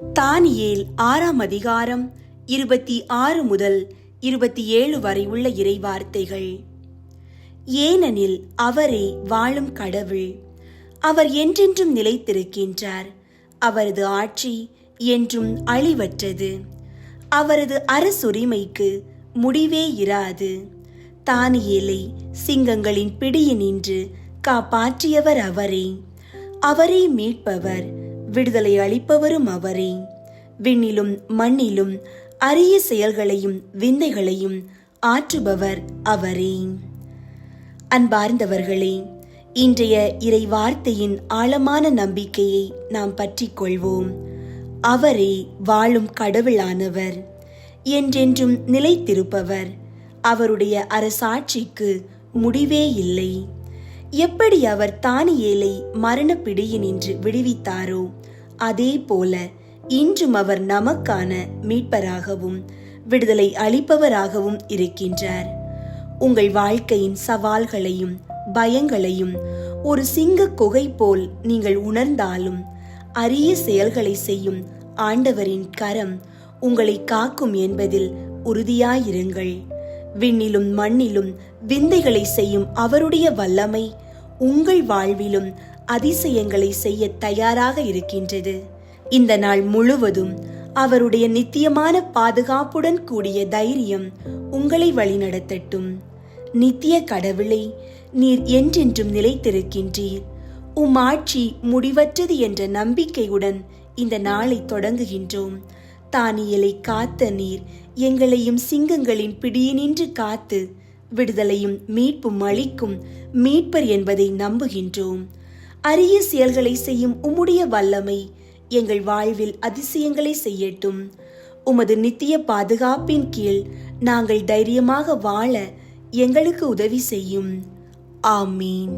தானியேல் 6ஆம் அதிகாரம் 26 முதல் 27 வரை உள்ள இறைவார்த்தைகள். ஏனெனில் அவரே வாழும் கடவுள், அவர் என்றென்றும் நிலைத்திருக்கின்றார். அவரது ஆட்சி என்றும் அழிவற்றது. அவரது அரசுரிமைக்கு முடிவே இராது. தானியேலை சிங்கங்களின் பிடியினின்று காப்பாற்றியவர் அவரே. அவரே மீட்பவர், விடுதலை அளிப்பவரும் அவரே. விண்ணிலும் மண்ணிலும் அரிய செயல்களையும் விந்தைகளையும் ஆற்றுபவர் அவரே. அன்பார்ந்தவர்களே, இன்றைய இறை வார்த்தையின் ஆழமான நம்பிக்கையை நாம் பற்றிக் கொள்வோம். அவரே வாழும் கடவுளானவர், என்றென்றும் நிலைத்திருப்பவர். அவருடைய அரசாட்சிக்கு முடிவே இல்லை. எப்படி அவர் தானியேலை மரண பிடியினின்று விடுவித்தாரோ, அதே போல இன்றும் அவர் நமக்கான மீட்பராகவும் விடுதலை அளிப்பவராகவும் இருக்கின்றார். உங்கள் வாழ்க்கையின் சவால்களையும் பயங்களையும் ஒரு சிங்க குகை போல் நீங்கள் உணர்ந்தாலும், அரிய செயல்களை செய்யும் ஆண்டவரின் கரம் உங்களை காக்கும் என்பதில் உறுதியாயிருங்கள். விண்ணிலும் மண்ணிலும் விந்தைகளை செய்யும் அவருடைய வல்லமை உங்கள் வாழ்விலும் அதிசயங்களை செய்ய தயாராக இருக்கின்றது. இந்த நாள் முழுவதும் அவருடைய நித்தியமான பாதுகாப்புடன் கூடிய தைரியம் உங்களை வழிநடத்தட்டும். நித்திய கடவுளே, நீர் என்றென்றும் நிலைத்திருக்கின்றீர். உம் ஆட்சி முடிவற்றது என்ற நம்பிக்கையுடன் இந்த நாளை தொடங்குகின்றோம். தானியேலை காத்த நீர் எங்களையும் சிங்கங்களின் பிடியினின்று காத்து விடுதலையும் மீட்பும் அளிக்கும் மீட்பர் என்பதை நம்புகின்றோம். அரிய செயல்களை செய்யும் உம்முடைய வல்லமை எங்கள் வாழ்வில் அதிசயங்களை செய்யட்டும். உமது நித்திய பாதுகாப்பின் கீழ் நாங்கள் தைரியமாக வாழ எங்களுக்கு உதவி செய்யும். ஆமீன்.